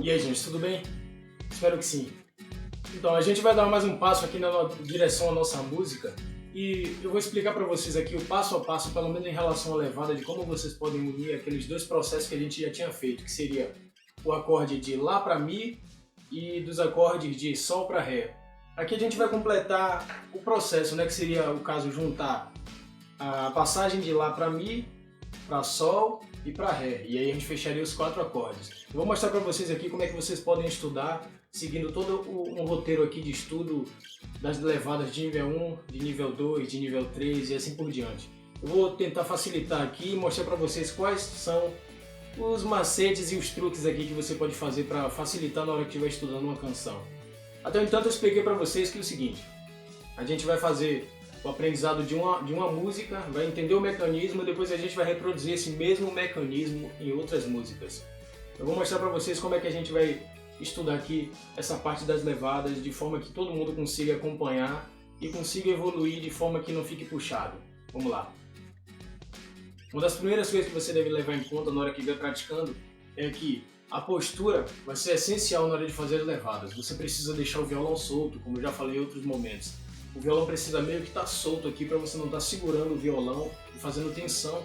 E aí, gente, tudo bem? Espero que sim. Então, a gente vai dar mais um passo aqui na direção à nossa música e eu vou explicar para vocês aqui o passo a passo, pelo menos em relação à levada, de como vocês podem unir aqueles dois processos que a gente já tinha feito, que seria o acorde de Lá para Mi e dos acordes de Sol para Ré. Aqui a gente vai completar o processo, né, que seria o caso juntar a passagem de Lá para Mi, para Sol e para Ré, e aí a gente fecharia os 4 acordes. Eu vou mostrar para vocês aqui como é que vocês podem estudar, seguindo todo um roteiro aqui de estudo das levadas de nível 1, de nível 2, de nível 3 e assim por diante. Eu vou tentar facilitar aqui e mostrar para vocês quais são os macetes e os truques aqui que você pode fazer para facilitar na hora que estiver estudando uma canção. Até então eu expliquei para vocês que é o seguinte, a gente vai fazer o aprendizado de uma música, vai entender o mecanismo e depois a gente vai reproduzir esse mesmo mecanismo em outras músicas. Eu vou mostrar para vocês como é que a gente vai estudar aqui essa parte das levadas de forma que todo mundo consiga acompanhar e consiga evoluir de forma que não fique puxado. Vamos lá! Uma das primeiras coisas que você deve levar em conta na hora que estiver praticando é que a postura vai ser essencial na hora de fazer as levadas. Você precisa deixar o violão solto, como eu já falei em outros momentos. O violão precisa meio que estar solto aqui para você não estar segurando o violão e fazendo tensão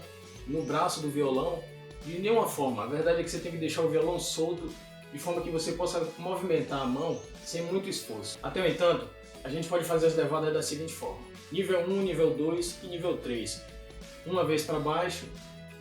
no braço do violão de nenhuma forma. A verdade é que você tem que deixar o violão solto de forma que você possa movimentar a mão sem muito esforço. Até no entanto, a gente pode fazer as levadas da seguinte forma. Nível 1, nível 2 e nível 3. Uma vez para baixo,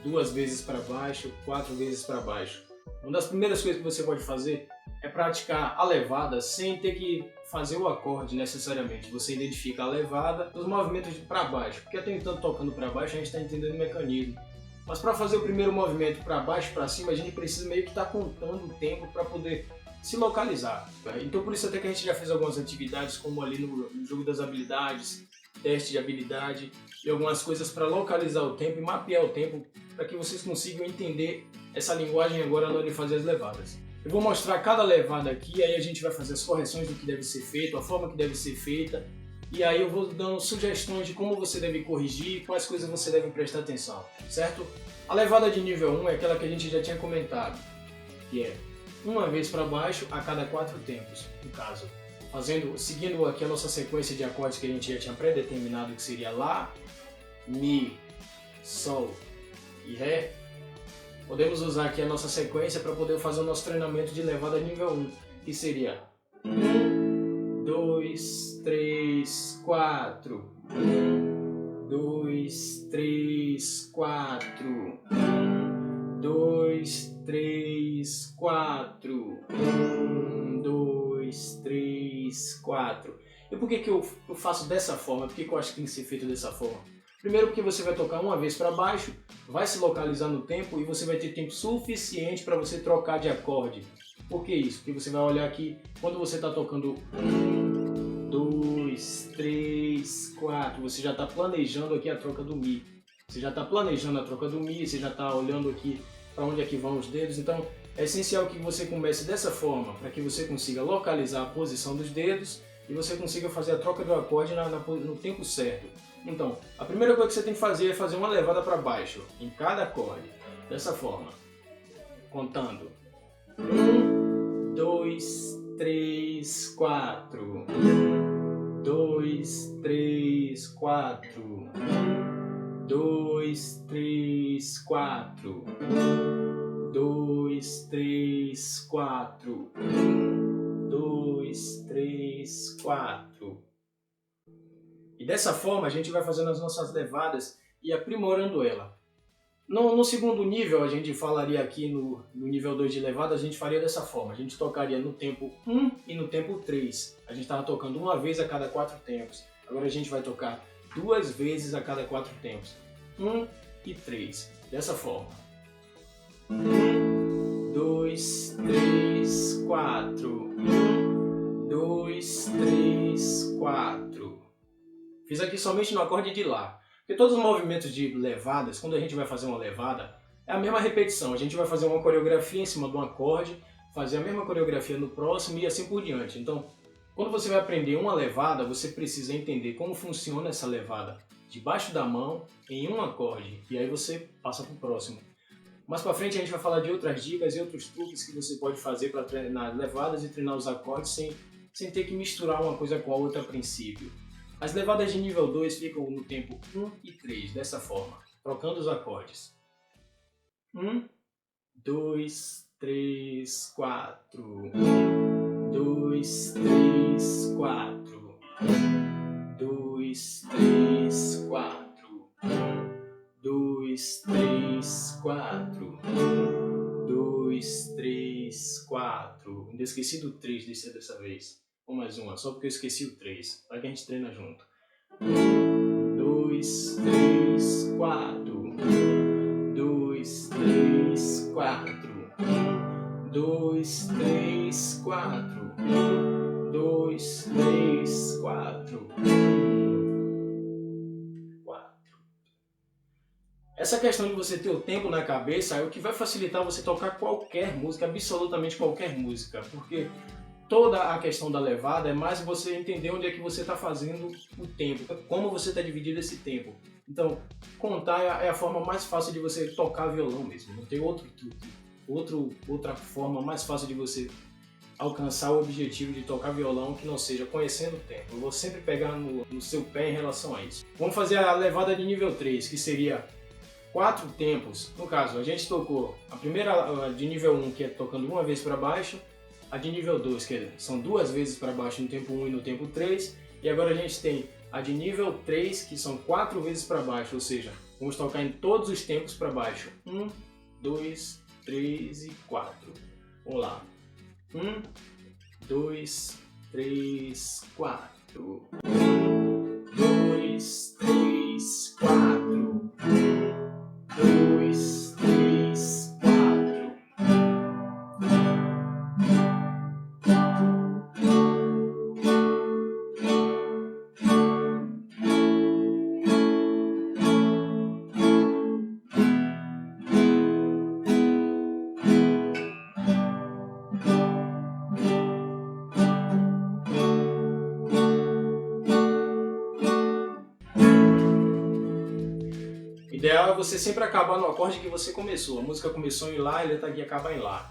2 vezes para baixo, 4 vezes para baixo. Uma das primeiras coisas que você pode fazer é praticar a levada sem ter que fazer o acorde necessariamente. Você identifica a levada nos movimentos de para baixo, porque até então tocando para baixo a gente está entendendo o mecanismo. Mas para fazer o primeiro movimento para baixo e para cima, a gente precisa meio que estar contando o tempo para poder se localizar. Então por isso até que a gente já fez algumas atividades, como ali no jogo das habilidades, teste de habilidade e algumas coisas para localizar o tempo e mapear o tempo para que vocês consigam entender essa linguagem agora na hora de fazer as levadas. Eu vou mostrar cada levada aqui, aí a gente vai fazer as correções do que deve ser feito, a forma que deve ser feita, e aí eu vou dando sugestões de como você deve corrigir e quais coisas você deve prestar atenção, certo? A levada de nível 1 é aquela que a gente já tinha comentado, que é uma vez para baixo a cada 4 tempos, no caso. Seguindo aqui a nossa sequência de acordes que a gente já tinha predeterminado, que seria Lá, Mi, Sol e Ré, podemos usar aqui a nossa sequência para poder fazer o nosso treinamento de levada nível 1, que seria 1, 2, 3, 4, 1, 2, 3, 4, 1, 2, 3, 4, 1, 2, 3, 4. E por que eu faço dessa forma? Por que eu acho que tem que ser feito dessa forma? Primeiro porque você vai tocar uma vez para baixo, vai se localizar no tempo e você vai ter tempo suficiente para você trocar de acorde. Por que isso? Porque você vai olhar aqui, quando você está tocando 1, 2, 3, 4, você já está planejando aqui a troca do Mi. Você já está planejando a troca do Mi, você já está olhando aqui para onde é que vão os dedos, então é essencial que você comece dessa forma, para que você consiga localizar a posição dos dedos e você consiga fazer a troca do acorde no tempo certo. Então, a primeira coisa que você tem que fazer é fazer uma levada para baixo em cada acorde, dessa forma, contando 1, 2, 3, 4, 1, 2, 3, 4, 1, 2, 3, 4, 1, 2, 3, 4, 1, 2, 3, 4. E dessa forma a gente vai fazendo as nossas levadas e aprimorando ela. No segundo nível, a gente falaria aqui no nível 2 de levada, a gente faria dessa forma. A gente tocaria no tempo 1 e no tempo 3. A gente estava tocando uma vez a cada 4 tempos. Agora a gente vai tocar 2 vezes a cada 4 tempos. 1 e 3. Dessa forma. 1, 2, 3, 4. 1, 2, 3, 4. Fiz aqui somente no acorde de Lá. Porque todos os movimentos de levadas, quando a gente vai fazer uma levada, é a mesma repetição. A gente vai fazer uma coreografia em cima de um acorde, fazer a mesma coreografia no próximo e assim por diante. Então, quando você vai aprender uma levada, você precisa entender como funciona essa levada debaixo da mão, em um acorde, e aí você passa para o próximo. Mais pra frente a gente vai falar de outras dicas e outros truques que você pode fazer para treinar levadas e treinar os acordes sem ter que misturar uma coisa com a outra a princípio. As levadas de nível 2 ficam no tempo 1 e 3, dessa forma, trocando os acordes. 1, 2, 3, 4. 1, 2, 3, 4. 1, 2, 3, 4. 1, 2, 3, 4. 1, 2, 3, 4. Ainda esqueci do 3 dessa vez. Vamos mais uma, só porque eu esqueci o 3. Vai que a gente treina junto. 1, 2, 3, 4. 1, 2, 3, 4. 1, 2, 3, 4. 1, 2, 3, 4. 1, 4. Essa questão de você ter o tempo na cabeça é o que vai facilitar você tocar qualquer música, absolutamente qualquer música, porque toda a questão da levada é mais você entender onde é que você está fazendo o tempo, como você está dividindo esse tempo. Então, contar é a forma mais fácil de você tocar violão mesmo, não tem outro truque, outra forma mais fácil de você alcançar o objetivo de tocar violão que não seja conhecendo o tempo. Eu vou sempre pegar no seu pé em relação a isso. Vamos fazer a levada de nível 3, que seria 4 tempos. No caso, a gente tocou a primeira de nível 1, que é tocando uma vez para baixo, a de nível 2, que são 2 vezes para baixo no tempo 1 e no tempo 3, e agora a gente tem a de nível 3, que são 4 vezes para baixo, ou seja, vamos tocar em todos os tempos para baixo. 1, 2, 3 e 4. Vamos lá. 1, 2, 3, 4. 1, 2, 3, 4. 1, 2, 3, 4. O ideal é você sempre acabar no acorde que você começou. A música começou em Lá, a letra aqui acaba em Lá.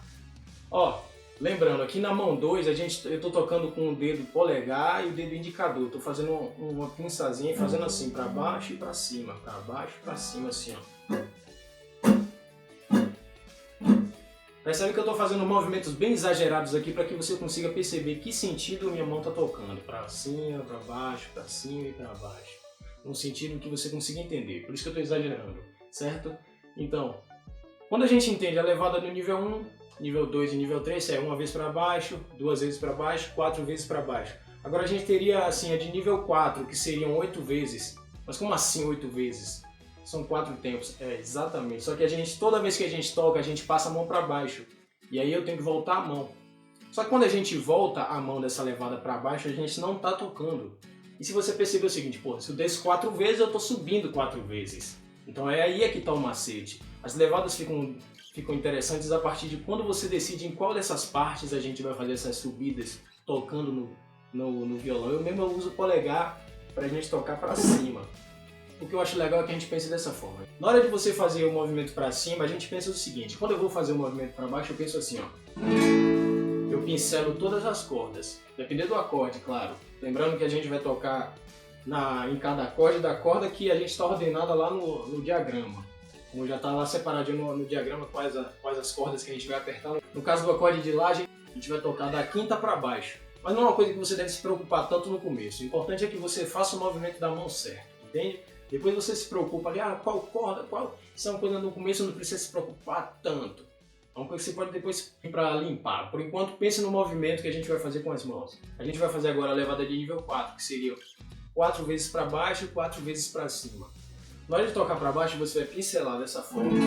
Ó, lembrando, aqui na mão 2 eu estou tocando com o dedo polegar e o dedo indicador. Estou fazendo uma pinçazinha e fazendo assim, para baixo e para cima. Para baixo e para cima, assim, ó. Percebe que eu estou fazendo movimentos bem exagerados aqui para que você consiga perceber que sentido minha mão está tocando. Para cima, para baixo, para cima e para baixo. Num sentido que você consiga entender. Por isso que eu estou exagerando, certo? Então, quando a gente entende a levada do nível 1, nível 2 e nível 3, é uma vez para baixo, 2 vezes para baixo, 4 vezes para baixo. Agora a gente teria assim a de nível 4, que seriam 8 vezes. Mas como assim 8 vezes? São 4 tempos. É, exatamente. Só que toda vez que a gente toca, a gente passa a mão para baixo. E aí eu tenho que voltar a mão. Só que quando a gente volta a mão dessa levada para baixo, a gente não está tocando. E se você perceber o seguinte, pô, se eu desço 4 vezes, eu estou subindo 4 vezes. Então é aí que está o macete. As levadas ficam interessantes a partir de quando você decide em qual dessas partes a gente vai fazer essas subidas tocando no violão. Eu mesmo uso o polegar para a gente tocar para cima. O que eu acho legal é que a gente pense dessa forma. Na hora de você fazer o movimento para cima, a gente pensa o seguinte, quando eu vou fazer o movimento para baixo, eu penso assim, ó. Eu pincelo todas as cordas, dependendo do acorde, claro. Lembrando que a gente vai tocar em cada acorde da corda que a gente está ordenada lá no diagrama. Como já está lá separadinho no diagrama quais as cordas que a gente vai apertar. No caso do acorde de Lá, a gente vai tocar da quinta para baixo. Mas não é uma coisa que você deve se preocupar tanto no começo. O importante é que você faça o movimento da mão certo, entende? Depois você se preocupa ali, qual corda, qual... Isso é uma coisa no começo, não precisa se preocupar tanto. É uma coisa que você pode depois ir para limpar. Por enquanto, pense no movimento que a gente vai fazer com as mãos. A gente vai fazer agora a levada de nível 4, que seria 4 vezes para baixo e 4 vezes para cima. Na hora de tocar para baixo, você vai pincelar dessa forma.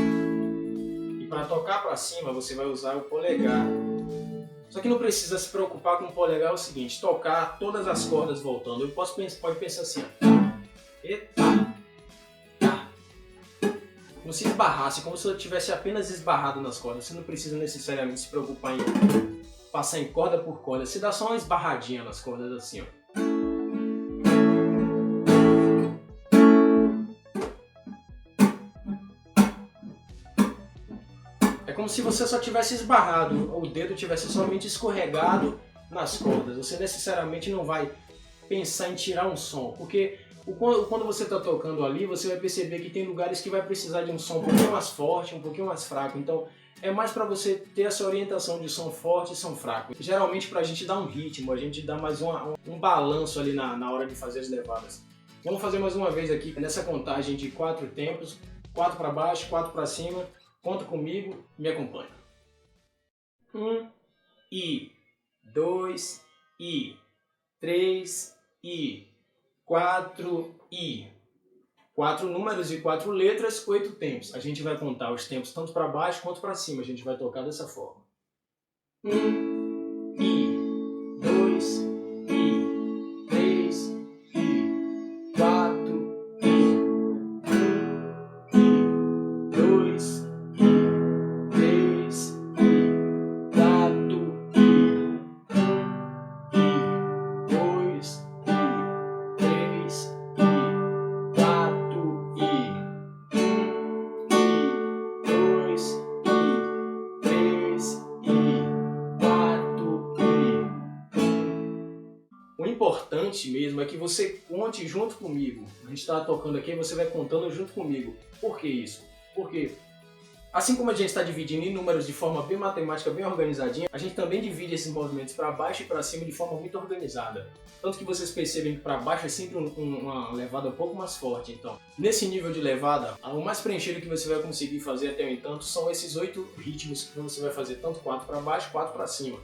E para tocar para cima, você vai usar o polegar. Só que não precisa se preocupar com o polegar, é o seguinte, tocar todas as cordas voltando. Pode pensar assim, ó. Eita. Como se esbarrasse, como se eu tivesse apenas esbarrado nas cordas. Você não precisa necessariamente se preocupar em passar em corda por corda. Você dá só uma esbarradinha nas cordas assim, ó. É como se você só tivesse esbarrado, o dedo tivesse somente escorregado nas cordas. Você necessariamente não vai pensar em tirar um som, porque quando você está tocando ali, você vai perceber que tem lugares que vai precisar de um som um pouquinho mais forte, um pouquinho mais fraco. Então é mais para você ter essa orientação de som forte e som fraco. Geralmente para a gente dar um ritmo, a gente dá mais um balanço ali na hora de fazer as levadas. Vamos fazer mais uma vez aqui nessa contagem de 4 tempos, 4 para baixo, 4 para cima. Conta comigo, me acompanha. 1 e 2 e 3 e 4 e 4 números e 4 letras, 8 tempos. A gente vai contar os tempos tanto para baixo quanto para cima. A gente vai tocar dessa forma. 1 e 2 e 3 e 4 e 1 e 2 e 3 e 4 e 2 e 3 e 4 e 2 e 3 e 4 e... O importante mesmo é que você conte junto comigo. A gente está tocando aqui e você vai contando junto comigo. Por que isso? Porque assim como a gente está dividindo em números de forma bem matemática, bem organizadinha, a gente também divide esses movimentos para baixo e para cima de forma muito organizada. Tanto que vocês percebem que para baixo é sempre uma levada um pouco mais forte. Então, nesse nível de levada, o mais preenchido que você vai conseguir fazer até o entanto são esses 8 ritmos que você vai fazer tanto 4 para baixo, 4 para cima.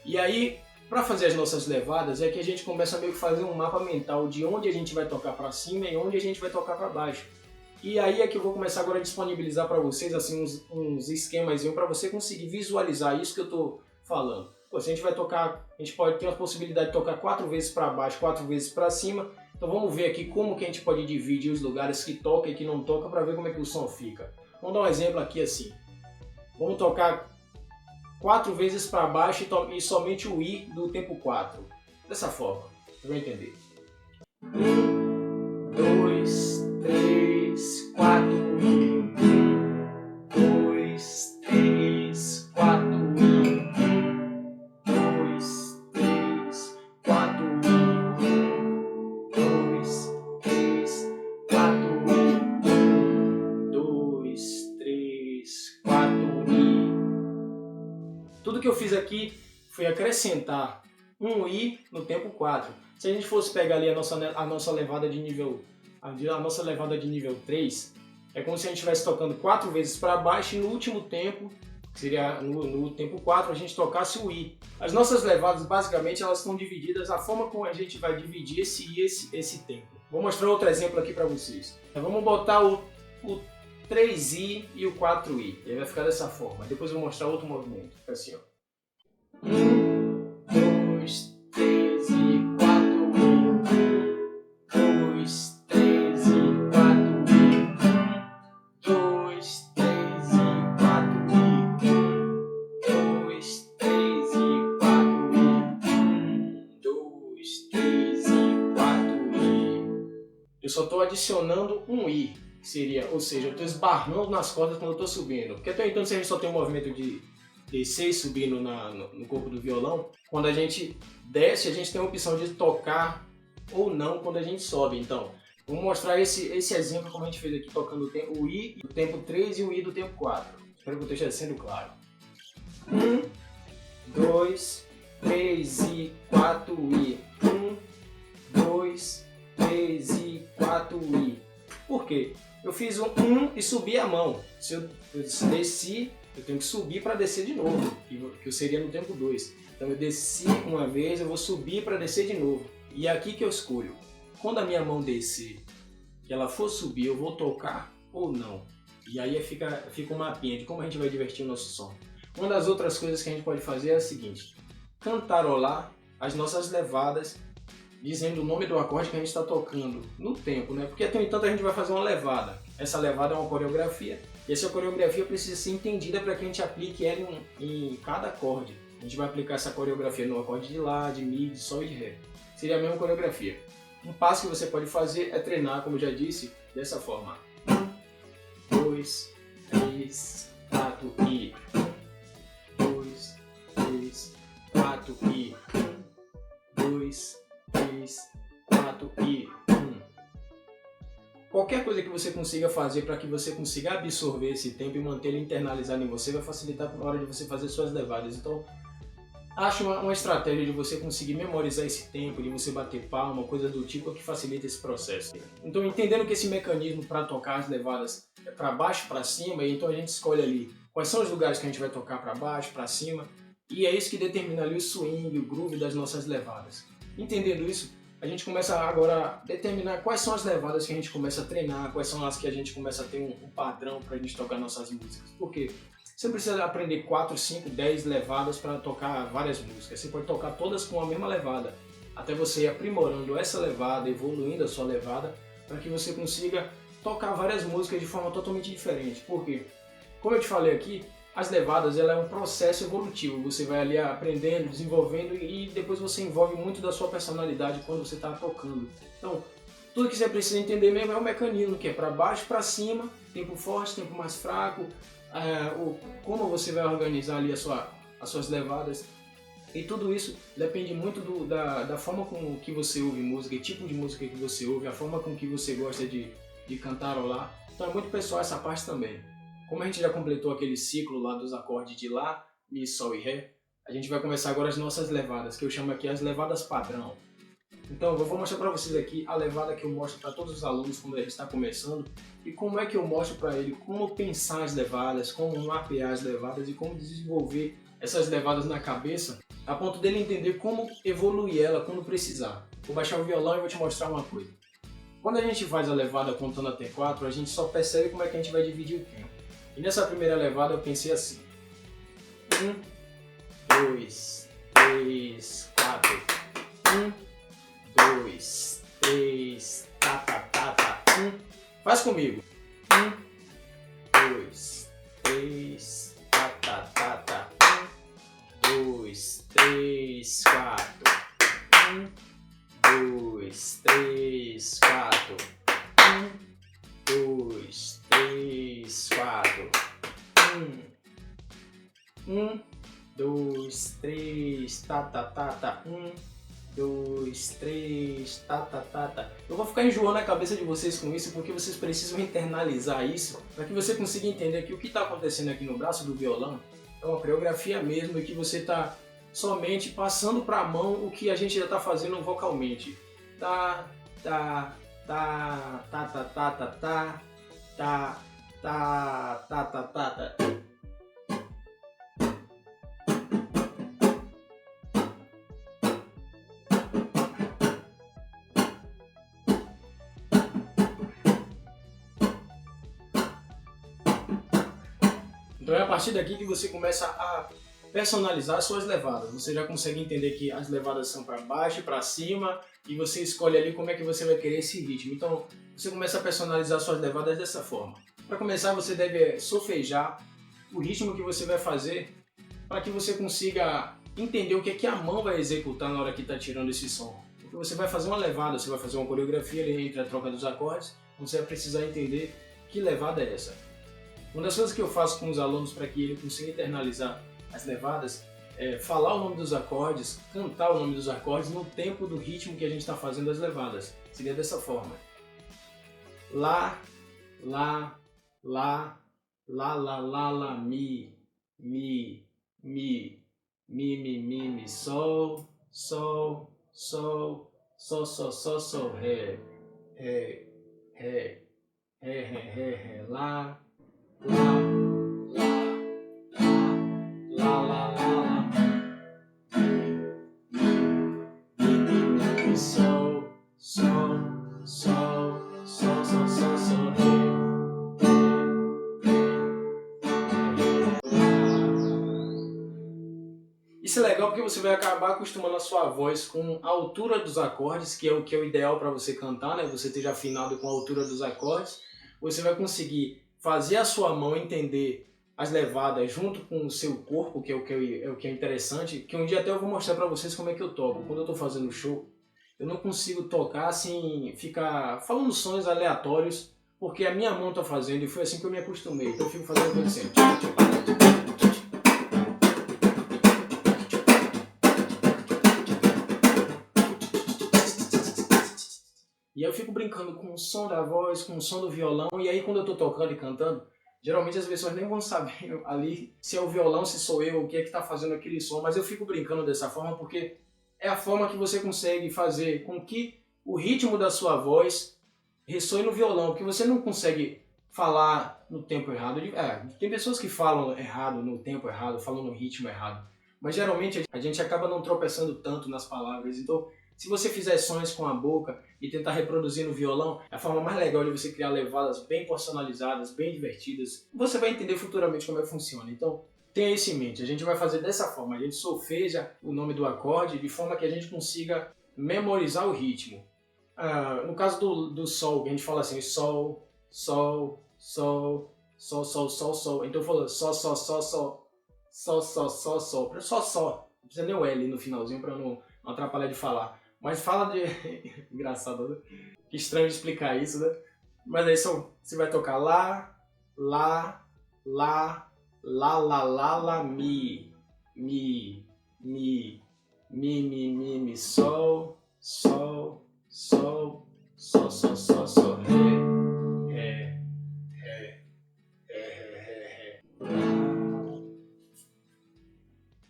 E aí, para fazer as nossas levadas, é que a gente começa a meio que fazer um mapa mental de onde a gente vai tocar para cima e onde a gente vai tocar para baixo. E aí é que eu vou começar agora a disponibilizar para vocês assim, uns esquemas para você conseguir visualizar isso que eu estou falando. Pô, se a gente vai tocar, a gente pode ter a possibilidade de tocar 4 vezes para baixo, 4 vezes para cima. Então vamos ver aqui como que a gente pode dividir os lugares que toca e que não toca para ver como é que o som fica. Vamos dar um exemplo aqui assim. Vamos tocar 4 vezes para baixo e somente o I do tempo 4. Dessa forma, você vai entender. 1, 2, 3, 4 e 1, 2, 3, 4 e 2, 3, 4 e 1, 2, 3, 4 e 1, 2, 3, 4 e... Tudo que eu fiz aqui foi acrescentar um I no tempo 4. Se a gente fosse pegar ali a nossa levada de nível 3, é como se a gente estivesse tocando 4 vezes para baixo e no último tempo, que seria no tempo 4, a gente tocasse o I. As nossas levadas, basicamente, elas estão divididas, a forma como a gente vai dividir esse I, esse tempo. Vou mostrar outro exemplo aqui para vocês. Então, vamos botar o 3I e o 4I. Ele vai ficar dessa forma. Depois eu vou mostrar outro movimento. Fica assim, ó. 1, 2, 3 e 4 e 1, 2, 3 e 4 e 2, 3 e 4 e 2, 3 e 4 e 2, 3 e 4 e... Eu só estou adicionando um I. Seria, ou seja, eu estou esbarrando nas cordas quando eu estou subindo. Porque até então, se a gente só tem um movimento de descer e subir no corpo do violão, quando a gente desce, a gente tem a opção de tocar ou não quando a gente sobe. Então, vou mostrar esse exemplo como a gente fez aqui, tocando o I do tempo 3 e o I do tempo 4. Espero que eu esteja sendo claro. 1, 2, 3 e 4 I. 1, 2, 3 e 4 I. Por quê? Eu fiz um e subi a mão. Se eu desci, eu tenho que subir para descer de novo, que eu seria no tempo 2. Então eu desci uma vez, eu vou subir para descer de novo. E é aqui que eu escolho. Quando a minha mão descer, que ela for subir, eu vou tocar ou não. E aí fica um mapinha de como a gente vai divertir o nosso som. Uma das outras coisas que a gente pode fazer é a seguinte: cantarolar as nossas levadas, dizendo o nome do acorde que a gente está tocando no tempo, né? Porque até o entanto a gente vai fazer uma levada. Essa levada é uma coreografia, e essa coreografia precisa ser entendida para que a gente aplique ela em cada acorde. A gente vai aplicar essa coreografia no acorde de Lá, de Mi, de Sol e de Ré. Seria a mesma coreografia. Um passo que você pode fazer é treinar, como eu já disse, dessa forma. 1, 2, 3, 4 e 2, 3, 4 e 2, 3, 4 e 1. Qualquer coisa que você consiga fazer para que você consiga absorver esse tempo e manter ele internalizado em você vai facilitar na hora de você fazer suas levadas. Então, acho uma estratégia de você conseguir memorizar esse tempo, de você bater palma, coisa do tipo, que facilita esse processo. Então, entendendo que esse mecanismo para tocar as levadas é para baixo e para cima, então a gente escolhe ali quais são os lugares que a gente vai tocar para baixo, para cima, e é isso que determina ali o swing, o groove das nossas levadas. Entendendo isso, a gente começa agora a determinar quais são as levadas que a gente começa a treinar, quais são as que a gente começa a ter um padrão para a gente tocar nossas músicas. Por quê? Você não precisa aprender 4, 5, 10 levadas para tocar várias músicas. Você pode tocar todas com a mesma levada, até você ir aprimorando essa levada, evoluindo a sua levada, para que você consiga tocar várias músicas de forma totalmente diferente. Por quê? Como eu te falei aqui, as levadas ela é um processo evolutivo. Você vai ali aprendendo, desenvolvendo e depois você envolve muito da sua personalidade quando você está tocando. Então, tudo que você precisa entender mesmo é o mecanismo, que é para baixo, para cima, tempo forte, tempo mais fraco, como você vai organizar ali as suas levadas. E tudo isso depende muito da forma com que você ouve música, que tipo de música que você ouve, a forma com que você gosta de cantarolar. Então é muito pessoal essa parte também. Como a gente já completou aquele ciclo lá dos acordes de Lá, Mi, Sol e Ré, a gente vai começar agora as nossas levadas, que eu chamo aqui as levadas padrão. Então eu vou mostrar para vocês aqui a levada que eu mostro para todos os alunos quando ele está começando e como é que eu mostro para ele como pensar as levadas, como mapear as levadas e como desenvolver essas levadas na cabeça a ponto dele entender como evoluir ela quando precisar. Vou baixar o violão e vou te mostrar uma coisa. Quando a gente faz a levada contando até 4, a gente só percebe como é que a gente vai dividir o tempo. E nessa primeira levada eu pensei assim: 1, 2, 3, 4. 1, 2, 3, tá, tá, tá, tá. Faz comigo. 1, 2, 3, tá, tá, tá, tá. 1, 2, 3, 4. 1, 2, 3, 4. 1, 2, 3, 4. 1, 2, 3, tá, tá, tá, tá. 1, 2, 3, tá, tá, tá, tá. Eu vou ficar enjoando a cabeça de vocês com isso porque vocês precisam internalizar isso para que você consiga entender que o que está acontecendo aqui no braço do violão é uma coreografia mesmo e que você está somente passando para a mão o que a gente já está fazendo vocalmente. Tá, tá, tá, tá, tá, tá, tá, tá, tá, tá, tá, tá, tá, tá. Então é a partir daqui que você começa a personalizar as suas levadas. Você já consegue entender que as levadas são para baixo e para cima e você escolhe ali como é que você vai querer esse ritmo. Então você começa a personalizar suas levadas dessa forma. Para começar, você deve solfejar o ritmo que você vai fazer para que você consiga entender o que é que a mão vai executar na hora que está tirando esse som. Porque você vai fazer uma levada, você vai fazer uma coreografia ali entre a troca dos acordes, você vai precisar entender que levada é essa. Uma das coisas que eu faço com os alunos para que ele consiga internalizar as levadas é falar o nome dos acordes, cantar o nome dos acordes no tempo do ritmo que a gente está fazendo as levadas. Seria dessa forma: Lá, Lá, Lá, Lá, Lá, Lá, Lá, Mi, Mi, Mi, Mi, Mi, Mi, Mi, Sol, Sol, Sol, Sol, Sol, Sol, Sol, Ré, Ré, Ré, Ré, Ré, Ré, Ré, Lá, Lá, Lá, Lá, Lá, Lá, Lá, Mi, Mi, Sol, Sol, Sol, Sol, Sol, Sol, Sol, Ré. Isso é legal porque você vai acabar acostumando a sua voz com a altura dos acordes, que é o ideal para você cantar, né? Você esteja afinado com a altura dos acordes. Você vai conseguir fazer a sua mão entender as levadas junto com o seu corpo, que é o que é interessante, que um dia até eu vou mostrar para vocês como é que eu toco. Quando eu estou fazendo show, eu não consigo tocar assim, ficar falando sons aleatórios, porque a minha mão tá fazendo e foi assim que eu me acostumei. Então eu fico fazendo coisa assim. E aí eu fico brincando com o som da voz, com o som do violão, e aí quando eu tô tocando e cantando, geralmente as pessoas nem vão saber ali se é o violão, se sou eu, o que é que tá fazendo aquele som, mas eu fico brincando dessa forma porque é a forma que você consegue fazer com que o ritmo da sua voz ressoe no violão, porque você não consegue falar no tempo errado. Tem pessoas que falam errado no tempo errado, falam no ritmo errado, mas geralmente a gente acaba não tropeçando tanto nas palavras. Então, se você fizer sons com a boca e tentar reproduzir no violão, é a forma mais legal de você criar levadas bem personalizadas, bem divertidas. Você vai entender futuramente como é que funciona. Então, tenha isso em mente. A gente vai fazer dessa forma. A gente solfeja o nome do acorde de forma que a gente consiga memorizar o ritmo. No caso do sol, a gente fala assim, sol, sol, sol, sol, sol, sol, sol. Então eu falo sol, sol, sol, sol, sol, sol, sol, sol. Só. Não precisa nem o L no finalzinho para não atrapalhar de falar. Mas fala de... Engraçado, né? Que estranho de explicar isso, né? Mas aí você vai tocar lá, lá, lá, lá, lá, lá, lá, mi, sol, sol, sol, sol, sol, sol, sol, ré, ré, ré.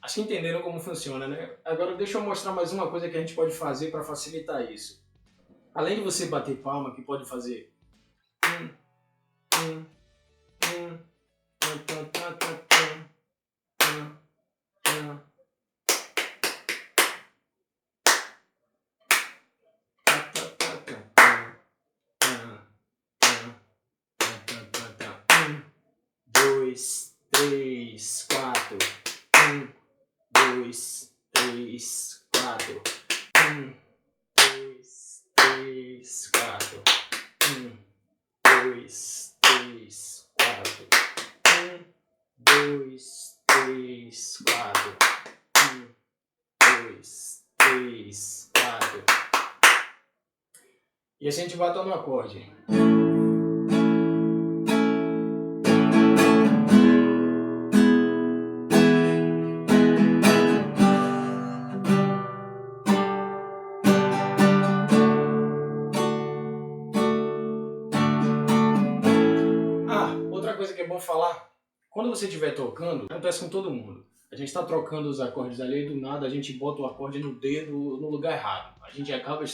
Acho que entenderam como funciona, né? Agora deixa eu mostrar mais uma coisa que a gente pode fazer para facilitar isso. Além de você bater palma, que pode fazer dois, três, quatro. 2, 3, 4. 2, 3, 4. 2, 3, 4. 2, 3, 4. 2, 3, 4. E assim a gente bota no acorde. Outra coisa que é bom falar, quando você estiver tocando, acontece com todo mundo. A gente está trocando os acordes ali e do nada a gente bota o acorde no dedo no lugar errado. A gente acaba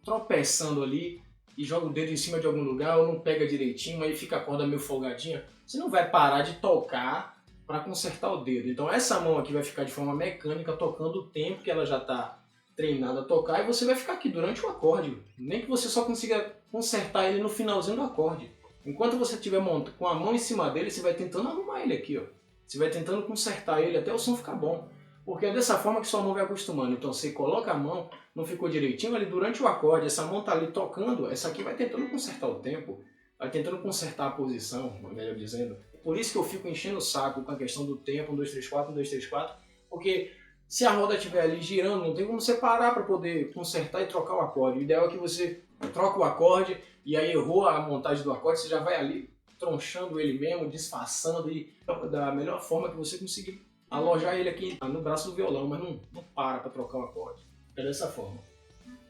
tropeçando ali e joga o dedo em cima de algum lugar ou não pega direitinho, aí fica a corda meio folgadinha. Você não vai parar de tocar para consertar o dedo. Então essa mão aqui vai ficar de forma mecânica tocando o tempo que ela já está treinada a tocar e você vai ficar aqui durante o acorde. Nem que você só consiga consertar ele no finalzinho do acorde. Enquanto você estiver com a mão em cima dele, você vai tentando arrumar ele aqui, ó. Você vai tentando consertar ele até o som ficar bom. Porque é dessa forma que sua mão vai acostumando. Então você coloca a mão, não ficou direitinho ali durante o acorde, essa mão tá ali tocando, essa aqui vai tentando consertar o tempo, vai tentando consertar a posição, melhor dizendo. Por isso que eu fico enchendo o saco com a questão do tempo, 1, 2, 3, 4, 1, 2, 3, 4, porque se a roda estiver ali girando, não tem como você parar para poder consertar e trocar o acorde. O ideal é que você troca o acorde e aí errou a montagem do acorde, você já vai ali tronchando ele mesmo, disfarçando e da melhor forma que você conseguir alojar ele aqui no braço do violão, mas não para trocar o acorde. É dessa forma.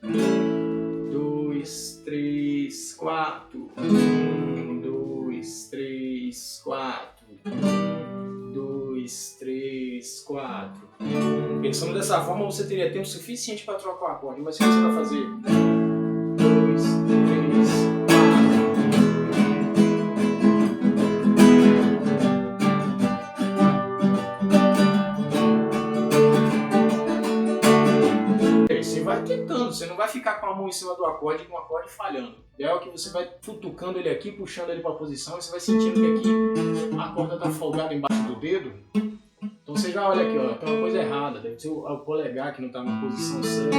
2, 3, 4. 1, 2, 3, 4. 1, 2, 3, 4. Pensando dessa forma, você teria tempo suficiente para trocar o acorde, mas se você vai fazer 2, 3, 4. Você vai tentando, você não vai ficar com a mão em cima do acorde e com o acorde falhando. O ideal é que você vai futucando ele aqui, puxando ele para a posição e você vai sentindo que aqui a corda está folgada embaixo do dedo. Então você já olha aqui, ó, tem uma coisa errada, deve ser o polegar que não está na posição certa.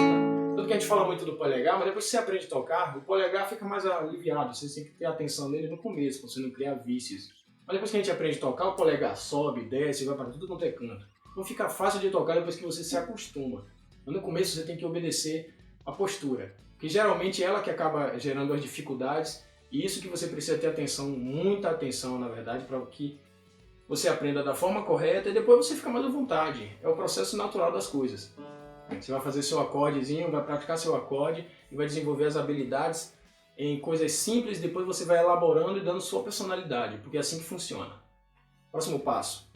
Tanto que a gente fala muito do polegar, mas depois que você aprende a tocar, o polegar fica mais aliviado, você tem que ter atenção nele no começo, para você não criar vícios. Mas depois que a gente aprende a tocar, o polegar sobe, desce, vai para tudo quanto é canto. Então fica fácil de tocar depois que você se acostuma. Mas no começo você tem que obedecer a postura, que geralmente é ela que acaba gerando as dificuldades E isso que você precisa ter atenção, muita atenção, na verdade, para que você aprenda da forma correta e depois você fica mais à vontade. É o processo natural das coisas. Você vai fazer seu acordezinho, vai praticar seu acorde e vai desenvolver as habilidades em coisas simples, depois você vai elaborando e dando sua personalidade, porque é assim que funciona. Próximo passo.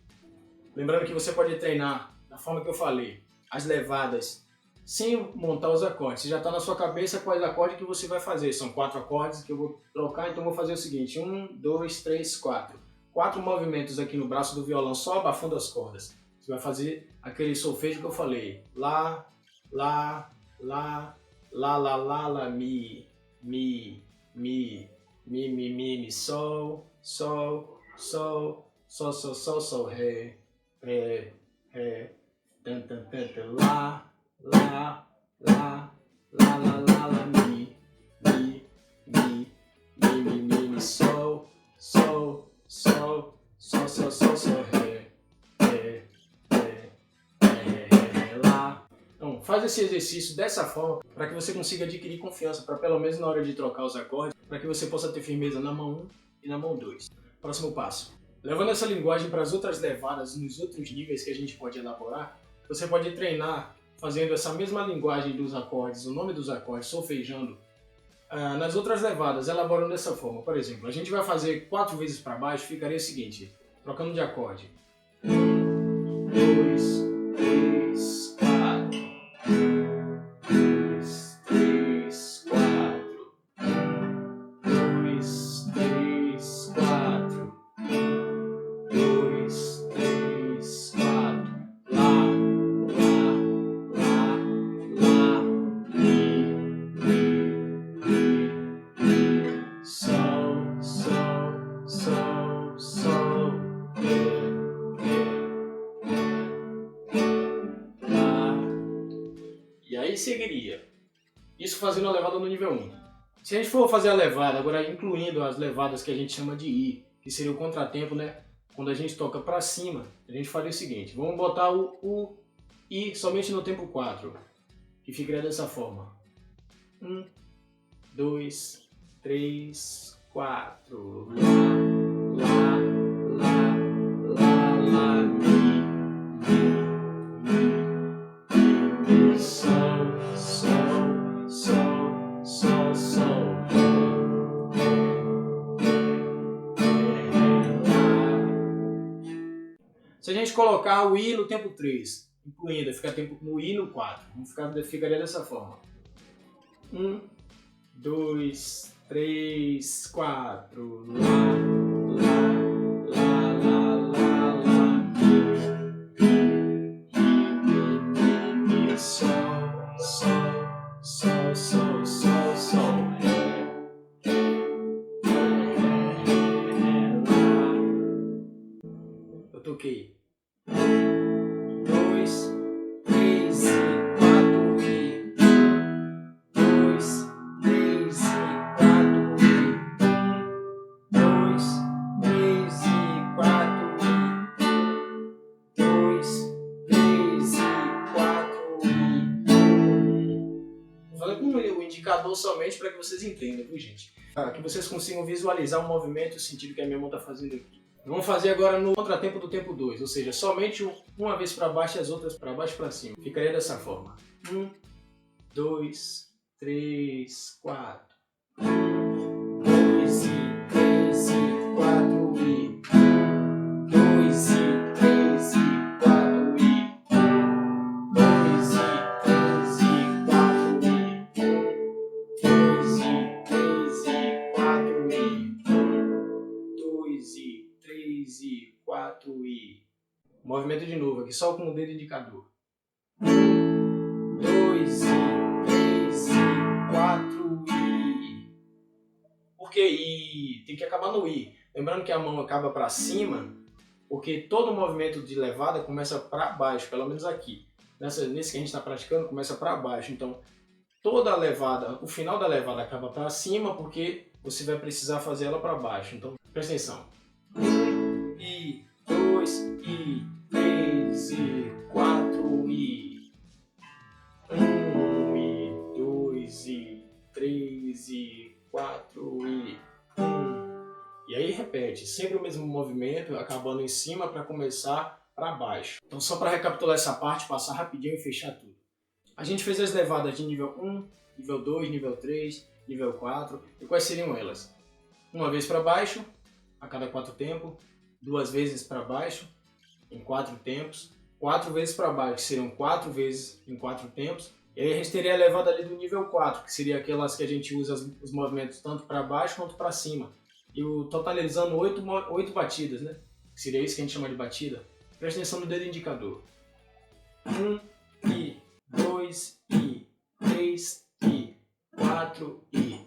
Lembrando que você pode treinar da forma que eu falei, as levadas, sem montar os acordes. Você já está na sua cabeça quais acordes que você vai fazer. São 4 acordes que eu vou trocar, então eu vou fazer o seguinte: 1, 2, 3, 4. 4 movimentos aqui no braço do violão, só abafando as cordas. Você vai fazer aquele solfejo que eu falei. Lá, lá, lá, lá, lá, lá, lá, mi, mi, sol, sol, sol, sol, sol, sol, sol, ré, tan, tan, tan, tan, lá, lá, lá, lá, lá, lá, lá, mi, sol, sol, sol, sol, sol, sol, sol, ré, lá. Então, faz esse exercício dessa forma para que você consiga adquirir confiança, para pelo menos na hora de trocar os acordes, para que você possa ter firmeza na mão 1 e na mão 2. Próximo passo. Levando essa linguagem para as outras levadas, nos outros níveis que a gente pode elaborar, você pode treinar fazendo essa mesma linguagem dos acordes, o nome dos acordes, solfejando, nas outras levadas, elaborando dessa forma. Por exemplo, a gente vai fazer 4 vezes para baixo, ficaria o seguinte, trocando de acorde. 1, 2, 3, 4. 2, 3, 4. 2, 3, 4. 2, 3, 4. Lá, lá, lá, lá, mi, sol, sol, sol, sol, lá. E aí seguiria. Isso fazendo a levada no nível 1. Se a gente for fazer a levada, agora incluindo as levadas que a gente chama de I, que seria o contratempo, né? Quando a gente toca para cima, a gente faria o seguinte: vamos botar o I somente no tempo 4, que ficaria dessa forma. 1, 2, 3, 4. Lá, lá, lá, lá, mi, sol, sol, sol, sol, sol, Se a gente colocar o I no tempo 3, incluindo, fica tempo no I no 4, ficaria dessa forma. 1, 2, 3, 4. Lá, lá, lá, lá, lá, lá, mi, sol, sol, sol, sol, sol, sol, lá. Eu toquei 2, 3 e 4 e 2, 3 e 4 e 2, 3 e 4 e 2, 3 e 4 e falei com o indicador somente para que vocês entendam, viu, gente? Para que vocês consigam visualizar o movimento e o sentido que a minha mão está fazendo aqui. Vamos fazer agora no contratempo do tempo 2, ou seja, somente uma vez para baixo e as outras para baixo e para cima. Ficaria dessa forma. 1, 2, 3, 4. 1, 2 e 3 e 4 e 2 e 3 e 4 e 2 e 3 e 4 e 2 e 3 e 4 e 2 e 3 e 4 e... Movimento de novo aqui, só com o dedo indicador. 1, 2 e 3 e 4 e... Por que I? Tem que acabar no I. Lembrando que a mão acaba para cima, porque todo movimento de levada começa para baixo, pelo menos aqui. Nesse que a gente está praticando, começa para baixo. Então, toda a levada, o final da levada acaba para cima, porque você vai precisar fazer ela para baixo. Então, presta atenção. 1 e 2 e 3 e 4 e 1 e 2 e 3 e 4 e E aí repete, sempre o mesmo movimento, acabando em cima para começar para baixo. Então só para recapitular essa parte, passar rapidinho e fechar tudo. A gente fez as levadas de nível 1, nível 2, nível 3, nível 4. E quais seriam elas? Uma vez para baixo, a cada 4 tempos. 2 vezes para baixo, em 4 tempos. 4 vezes para baixo, que seriam 4 vezes em 4 tempos. E aí a gente teria a levada ali do nível 4, que seria aquelas que a gente usa os movimentos tanto para baixo quanto para cima. E totalizando 8 batidas, né? Que seria isso que a gente chama de batida. Presta atenção no dedo indicador. 1 e 2 e 3 e 4 e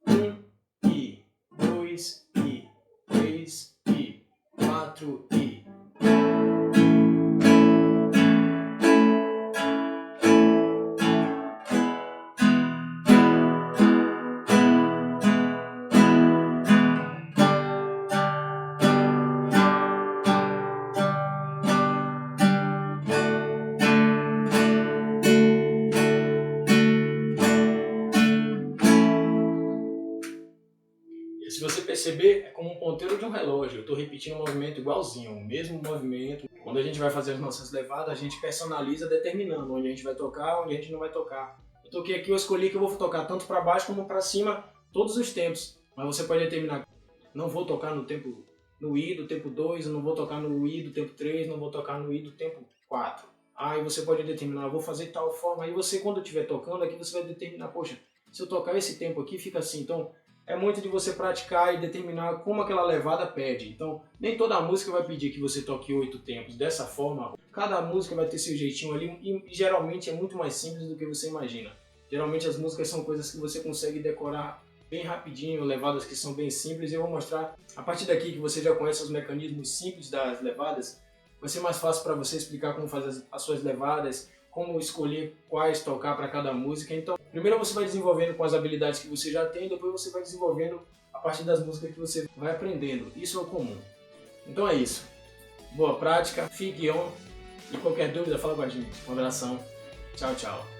1 e 2 e 3 e 4 e... Se você perceber, é como um ponteiro de um relógio. Eu estou repetindo o movimento igualzinho, o mesmo movimento. Quando a gente vai fazer as nossas levadas, a gente personaliza determinando onde a gente vai tocar, onde a gente não vai tocar. Eu toquei aqui, eu escolhi que eu vou tocar tanto para baixo como para cima, todos os tempos. Mas você pode determinar, não vou tocar no tempo no I do tempo 2, eu não vou tocar no I do tempo 3, não vou tocar no I do tempo 4. Aí você pode determinar, eu vou fazer de tal forma. Aí você, quando estiver tocando aqui, você vai determinar, poxa, se eu tocar esse tempo aqui, fica assim. Então, é muito de você praticar e determinar como aquela levada pede. Então, nem toda música vai pedir que você toque 8 tempos. Dessa forma, cada música vai ter seu jeitinho ali e geralmente é muito mais simples do que você imagina. Geralmente as músicas são coisas que você consegue decorar bem rapidinho, levadas que são bem simples. E eu vou mostrar, a partir daqui que você já conhece os mecanismos simples das levadas, vai ser mais fácil para você explicar como fazer as suas levadas, como escolher quais tocar para cada música. Então, primeiro você vai desenvolvendo com as habilidades que você já tem, depois você vai desenvolvendo a partir das músicas que você vai aprendendo. Isso é o comum. Então é isso. Boa prática, fique on e qualquer dúvida fala com a gente. Um abração. Tchau, tchau.